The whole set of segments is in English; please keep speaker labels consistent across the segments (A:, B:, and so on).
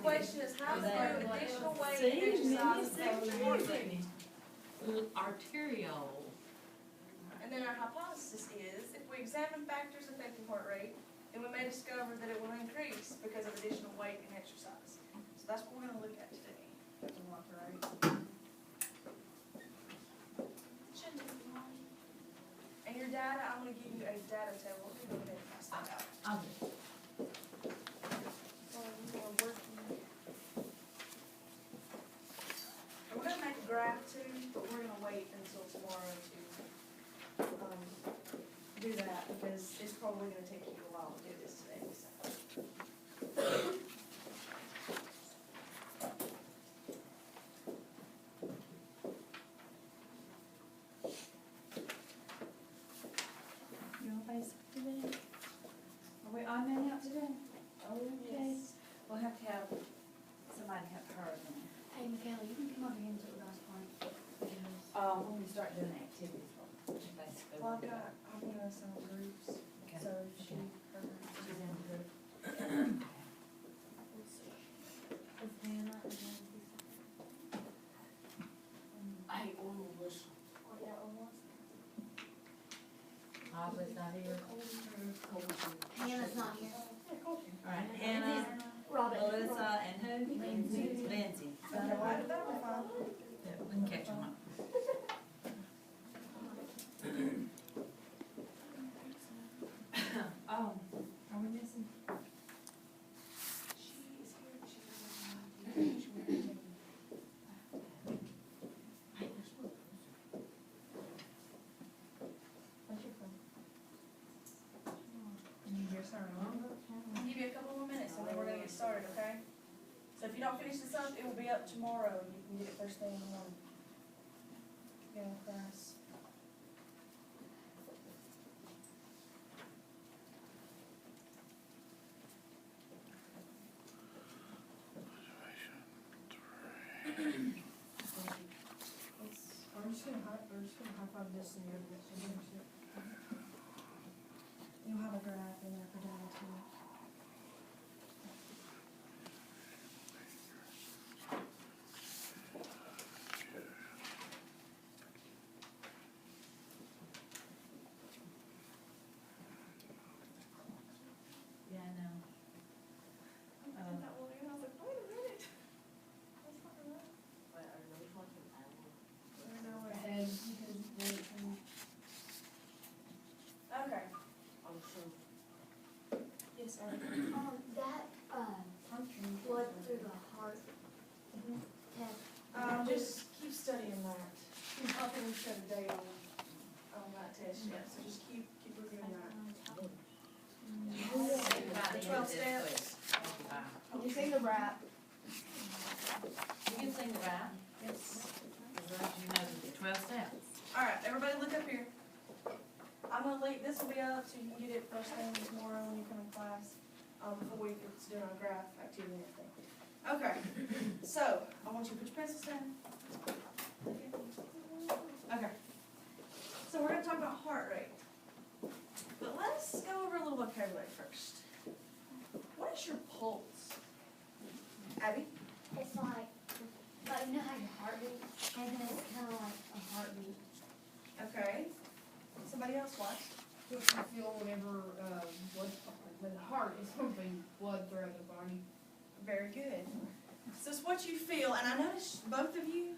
A: question is, how do additional weight
B: See,
A: and exercise affect your heart
B: see,
A: rate?
B: arterial.
A: And then our hypothesis is, if we examine factors affecting heart rate, then we may discover that it will increase because of additional weight and exercise. So that's what we're gonna look at today. Heart rate. And your data, I'm gonna give you a data table. Let me go ahead and pass that out.
B: I'll do it.
A: So we are working. And we're gonna make a graph too, but we're gonna wait until tomorrow to do that because it's probably gonna take you a while to do this today. So.
C: You all basic today? Are we on that out today? Okay.
A: Yes.
C: We'll have to have somebody have her then.
D: Hey, Michaela, you can come over here and sit with us for
C: When we start doing activities. Basically.
A: Well, I'm gonna assign groups,
C: Okay.
A: so she, her.
C: She's in the group.
D: Hey, Orla was.
B: Aubrey's not here.
D: Hannah's not here.
B: All right, Hannah,
D: Robin.
B: Melissa, and who?
D: Lindsay.
B: Lindsay.
A: Okay, well, that'll be fine.
B: Yeah, we can catch them up.
C: Oh, are we missing?
A: She is here, but she doesn't know. She won't be taking- What's your phone?
C: Can you hear her on?
A: I'll give you a couple more minutes and then we're gonna get started, okay? So if you don't finish this up, it will be up tomorrow and you can get it first thing in the morning. Get in class.
E: I'm just gonna high five this and you're
A: You'll have a graph in there for data too.
B: Yeah, I know.
A: I put that one in, I was like, wait a minute. That's not right. I know where it is. Okay. Yes, sir.
D: That, blood through the heart test.
A: Just keep studying that. I'm not gonna set a date on that test yet, so just keep reviewing that.
B: The
A: 12 steps.
D: Can you see the wrap?
B: You can sing the rap.
A: Yes.
B: As long as you know the 12 steps.
A: All right, everybody look up here. I'm gonna leave, this will be up so you can get it first thing tomorrow when you come in class, before we get to doing our graph activity and everything. Okay, so I want you to put your pencils down. Okay. So we're gonna talk about heart rate. But let's go over a little vocabulary first. What is your pulse? Abby?
D: It's like you know how your heart beats, and then it's kind of like a heartbeat.
A: Okay. Somebody else watch.
E: What you feel whenever, when the heart is pumping blood throughout the body.
A: Very good. So it's what you feel, and I noticed both of you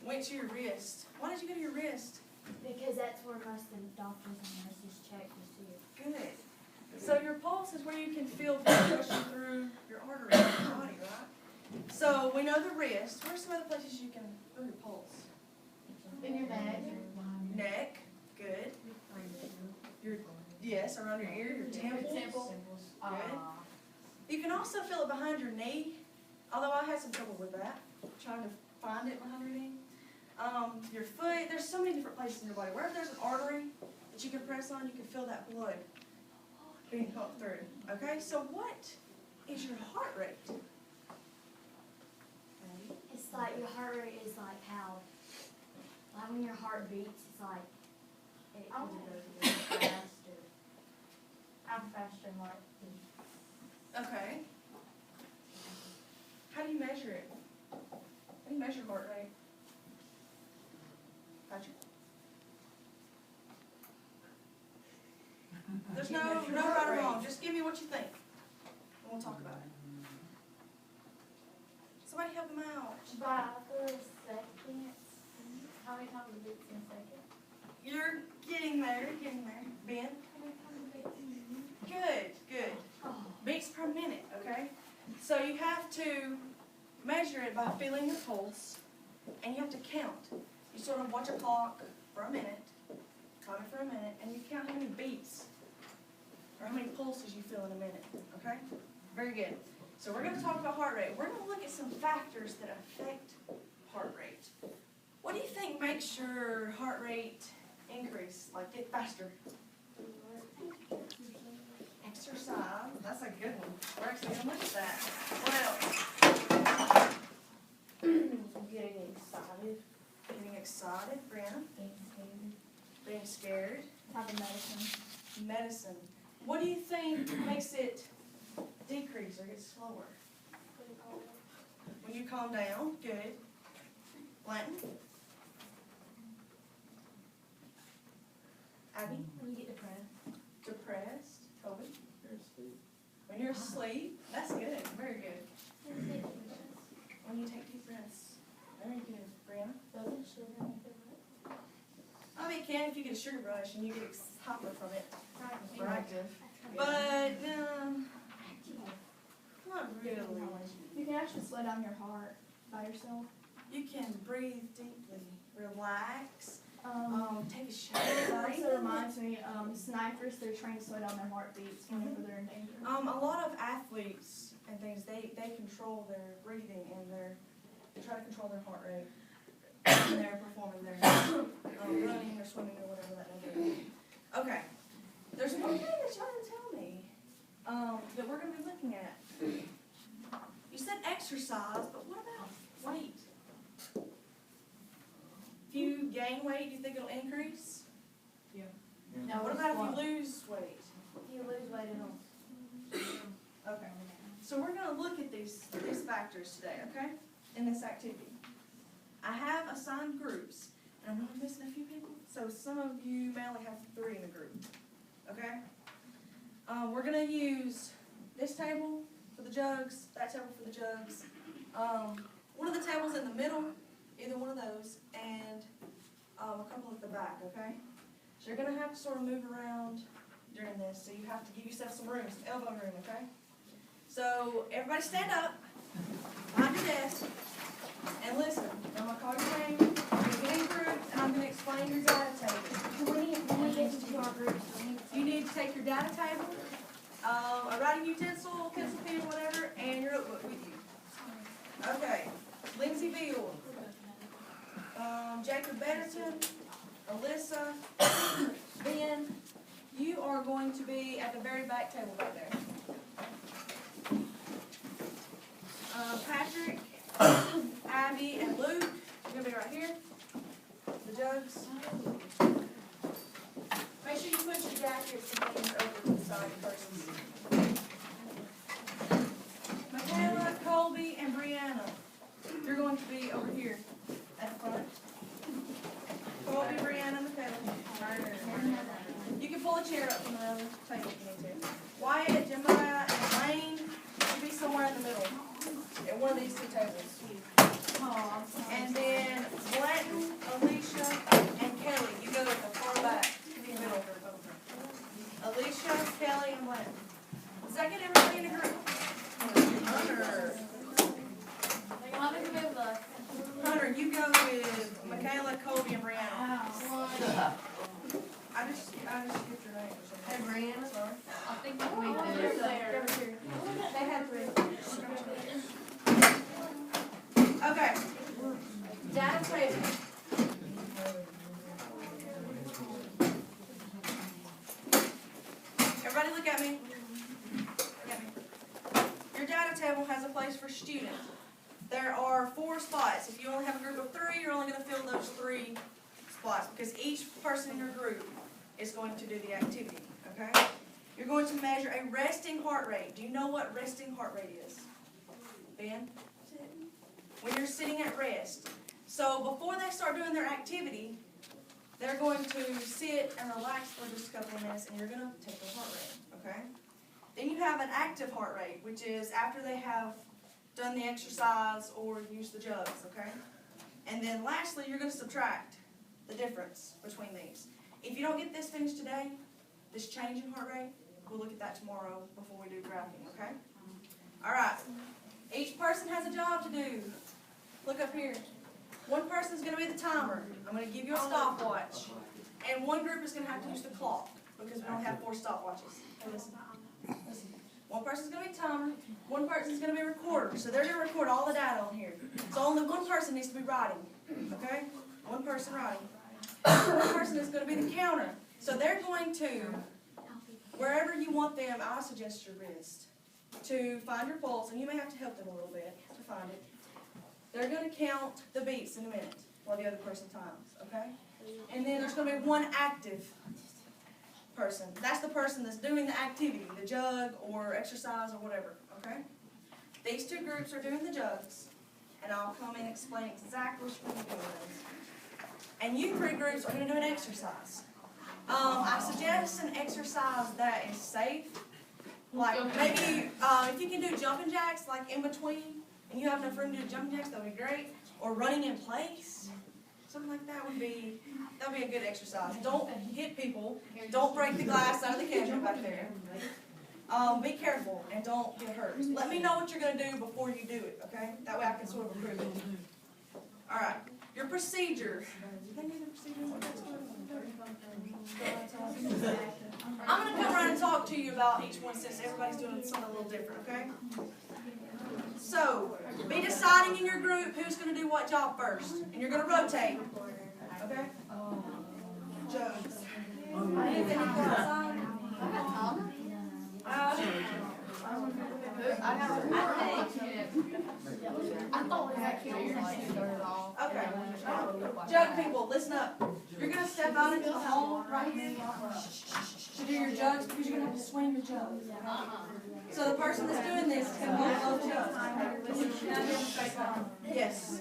A: went to your wrist. Why did you go to your wrist?
D: Because that's where most of the doctors and nurses check to see it.
A: Good. So your pulse is where you can feel blood rushing through your arteries in your body, right? So we know the wrist. Where's some other places you can feel your pulse?
D: In your neck.
A: Neck. Good. Your, yes, around your ear, your temples. Good. You can also feel it behind your knee, although I had some trouble with that, trying to find it behind your knee. Your foot, there's so many different places in your body. Wherever there's an artery that you can press on, you can feel that blood being pumped through. Okay, so what is your heart rate?
D: It's like your heart rate is like how, like when your heart beats, it's like it goes really faster. How faster and what?
A: Okay. your heart rate? Patrick? There's no right or wrong, just give me what you think, and we'll talk about it. Somebody help him out.
D: By the second, how many times a beat in a second?
A: You're getting there, Ben?
D: How many times a beat in a minute?
A: Good, good.
D: Oh.
A: Beats per minute, okay? So you have to measure it by feeling your pulse, and you have to count. You sort of watch a clock for a minute, time it for a minute, and you count how many beats, or how many pulses you feel in a minute, okay? Very good. So we're gonna talk about heart rate. We're gonna look at some factors that affect heart rate. What do you think makes your heart rate increase, like get faster? Exercise, that's a good one. We're actually gonna look at that. What else?
C: Getting excited.
A: Getting excited, Brianna. Being scared.
D: Having medicine.
A: Medicine. What do you think makes it decrease or get slower? When you calm down, good. Latin. Abby?
D: When you get depressed.
A: Depressed. Toby? When you're asleep. That's good. Very good. When you take deep breaths. Very good. Brianna? I mean, it can if you get a sugar rush and you get hyper from it. Hyperactive. But, not really.
C: You can actually slow down your heart by yourself.
A: You can breathe deeply, relax, take a
C: It
A: shower.
C: also reminds me, snipers, they're trained to slow down their heartbeats whenever they're in danger.
A: A lot of athletes and things, they control their breathing and they try to control their heart rate when they're performing their running or swimming or whatever that may be. Okay, there's one thing that y'all didn't tell me that we're going to be looking at. You said exercise, but what about weight? If you gain weight, do you think it'll increase?
E: Yeah.
A: Now, what about if you lose weight?
D: If you lose weight, it'll.
A: Okay. So we're going to look at these factors today, okay, in this activity. I have assigned groups, and I'm only missing a few people, so some of you may only have 3 in the group, okay? We're going to use this table for the jugs, that table for the jugs, one of the tables in the middle, either one of those, and a couple at the back, okay? So you're going to have to sort of move around during this, so you have to give yourself some room, some elbow room, okay? So everybody stand up, behind your desk, and listen. I'm going to call your name, you're going to get in group, and I'm going to explain your data table.
D: When we get to our groups,
A: You need to take your data table, a writing utensil, pencil, pen, whatever, and your notebook with you. Okay, Lindsay Beal, Jacob Betterton, Alyssa, Ben, you are going to be at the very back table right there. Patrick, Abby, and Luke, you're going to be right here. The jugs. Make sure you put your jackets and things over to the side persons. Michaela, Colby, and Brianna, you're going to be over here at the front. Colby, Brianna, Michaela. You can pull a chair up from the other table if you need to. Wyatt, Jemiah, and Lane, you be somewhere in the middle at one of these 2 tables. And then Blanton, Alicia, and Kelly, you go at the far back, in the middle. Alicia, Kelly, and Blanton. Does that get everybody in a group? Hunter. Hunter, you go with Michaela, Colby, and Brianna. I just skipped your name.
B: Hey, Brianna.
A: Sorry.
B: I think we do.
A: They had 3. Okay. Data table. Everybody look at me. Look at me. Your data table has a place for student. There are 4 spots. If you only have a group of 3, you're only going to fill those 3 spots because each person in your group is going to do the activity, okay? You're going to measure a resting heart rate. Do you know what resting heart rate is? Ben? When you're sitting at rest, So before they start doing their activity, they're going to sit and relax for just a couple of minutes, and you're going to take their heart rate, okay? Then you have an active heart rate, which is after they have done the exercise or used the jugs, okay? And then lastly, you're going to subtract the difference between these. If you don't get this finished today, this change in heart rate, we'll look at that tomorrow before we do graphing, okay? All right. Each person has a job to do. Look up here. One person's going to be the timer. I'm going to give you a stopwatch. And one group is going to have to use the clock because we don't have 4 stopwatches. Hey, listen. Listen. One person's going to be timer. One person's going to be a recorder. So they're going to record all the data on here. So only one person needs to be writing. Okay? One person writing. One person is going to be the counter. So they're going to, wherever you want them, I suggest your wrist, to find your pulse. And you may have to help them a little bit to find it. They're going to count the beats in a minute while the other person times, okay? And then there's going to be one active person. That's the person that's doing the activity, the jug or exercise or whatever, okay? These 2 groups are doing the jugs, and I'll come and explain exactly which one you're doing. And you 3 groups are going to do an exercise. I suggest an exercise that is safe. Like maybe if you can do jumping jacks, like in between, and you have enough room to do jumping jacks, that would be great. Or running in place, something like that would be a good exercise. Don't hit people. Don't break the glass out of the camera back there. Be careful and don't get hurt. Let me know what you're going to do before you do it, okay? That way I can sort of approve it. All right. Your procedure. I'm going to come around and talk to you about each one since everybody's doing something a little different, okay? So, be deciding in your group who's going to do what job first. And you're going to rotate. Okay? Jugs. Okay. Jug people, listen up. You're going to step out into the hall right here to do your jugs because you're going to have to swing your jugs. So the person that's doing this is going to hold both jugs. Yes.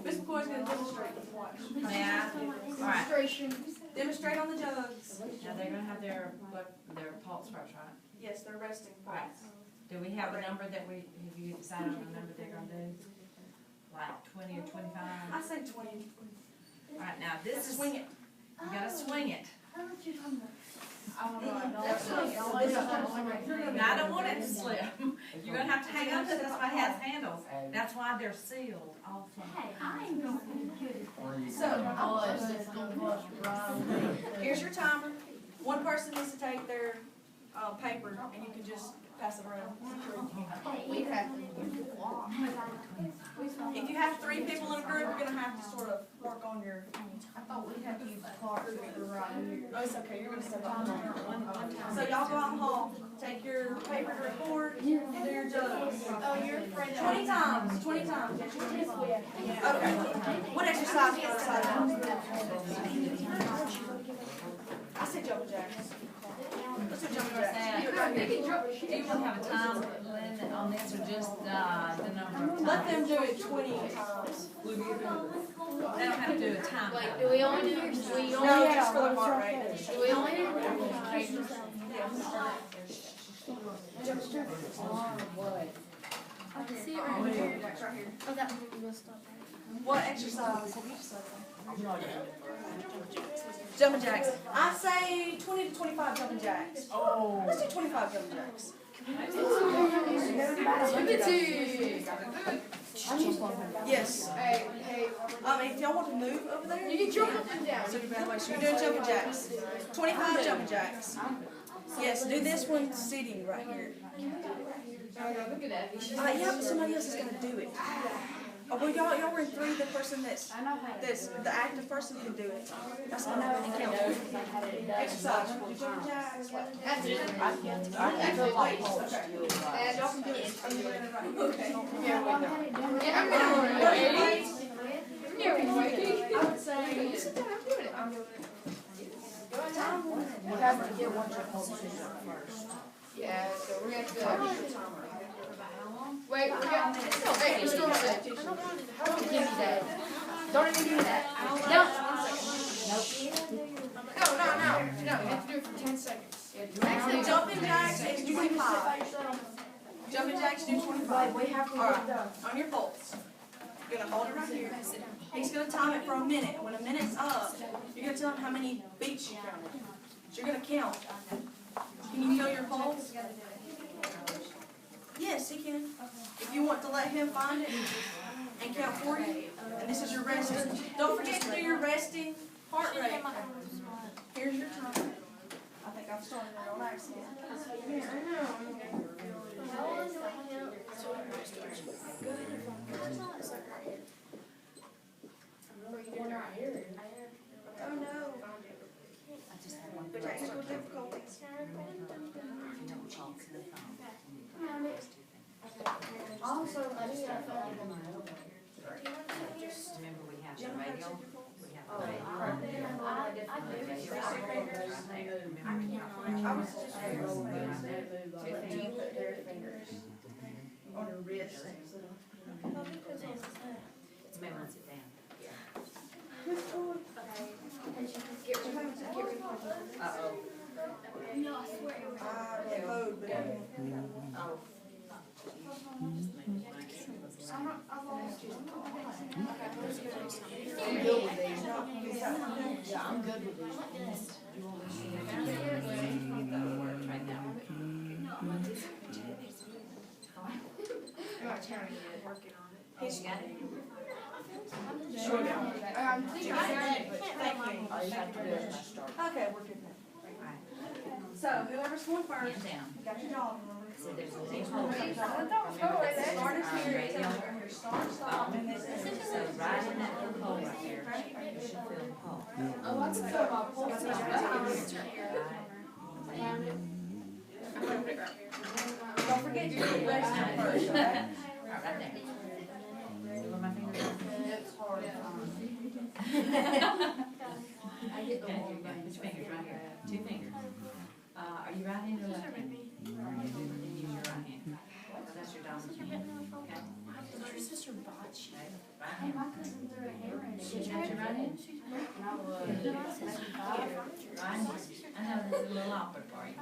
A: Miss McCoy's going to demonstrate. Watch.
B: Yeah. All right.
A: Demonstrate on the jugs.
B: Now they're gonna have their pulse first, right?
A: Yes, they're resting.
B: Right. Do we have a number that have you decided on a number they're gonna do? Like 20 or 25?
A: I say 20.
B: All right, now this is,
A: Swing it.
B: you gotta swing it. Now I don't want it to slip. You're gonna have to hang on to it, that's why it has handles. That's why they're sealed also.
D: Hey, I ain't gonna be good.
A: So, here's your timer. One person needs to take their paper, and you can just pass it around. If you have 3 people in a group, you're going to have to sort of work on your...
C: I thought we had to use the card for right here.
A: Oh, it's okay. You're going to step out. So y'all go out in the hall, take your paper to record, and do your jugs.
C: Oh, you're afraid of
A: 20 times. 20 times. Okay. What exercise do you decide on? I said jumping jacks. Let's do jumping jacks.
B: Do you want to have a time limit on this or just the number of times?
A: Let them do it 20 times.
B: They don't have to do a time.
E: Like, do we only do,
A: No, just for the heart rate.
E: do we only do?
D: See it right here.
A: Right here.
D: Oh, that one will stop right.
A: What exercise have you decided on? Jumping jacks. I say 20 to 25 jumping jacks. Oh. Let's do 25 jumping jacks. Yes.
E: Hey,
A: If y'all want to move over there,
E: you can jump up and down.
A: so you're doing jumping jacks. 25 jumping jacks. Yes, do this one sitting right here.
E: Look at that.
A: Yeah, but somebody else is going to do it. Oh, well, y'all were in 3. The person that's the active person can do it. That's not how count. Exercise. Do jumping jacks.
E: That's it.
A: Actually, wait. Okay.
E: And y'all can do it.
A: Okay.
E: Yeah, I'm gonna wait.
A: I would say.
E: Sit down, I'm doing it. I'm doing it.
C: You have to get one your pulse first.
E: Yeah, so we're gonna have to. Wait, we're gonna. Hey, it's Dorsett. Give me that. Don't even do that.
D: No.
E: No, you have to do it for 10 seconds.
A: Actually, jumping jacks is 25. Jumping jacks do 25.
C: We have to
A: All
C: get
A: right.
C: done.
A: On your bolts. You're gonna hold it right here. He's gonna time it for a minute. When a minute's up, you're gonna tell him how many beats you counted. So you're gonna count. Can you feel your pulse? Yes, he can. If you want to let him find it and count for you, and this is your resting. Don't forget to do your resting heart rate. Here's your time. I think I've started it on accident. Oh no. But technical difficulties.
C: Also,
B: Remember, we have the radio, we have the radio.
A: On your wrist.
B: It's maybe let's sit down. Uh-oh.
D: No, I swear it was.
A: Code, but
B: Oh.
E: I've lost you.
C: yeah, I'm good with these.
B: Right now.
A: he's
B: You got it?
A: sure.
E: I think I got it, but
A: Thank you.
C: All you have to do is just start.
A: Okay, we're good now. So whoever's going first,
B: Hand down.
A: got your dog number.
B: So there's a big hole.
A: Start us here, tell me here, start, stop, and this is.
B: So right in that little hole right there, you should feel the hole.
E: Oh, I can feel my pulse.
A: Don't forget to do the resting first, okay?
B: Right there. See where my fingers are?
C: It's hard.
B: I get the whole thing. Put your fingers right here. 2 fingers. Are you right handed or left handed? Then use your right hand. That's your dominant hand. Okay?
D: Your sister bought you.
B: Right
D: Hey,
B: hand.
D: my cousin threw a hammer in it.
B: She got your right hand. Right hand. I know this is a little awkward for you.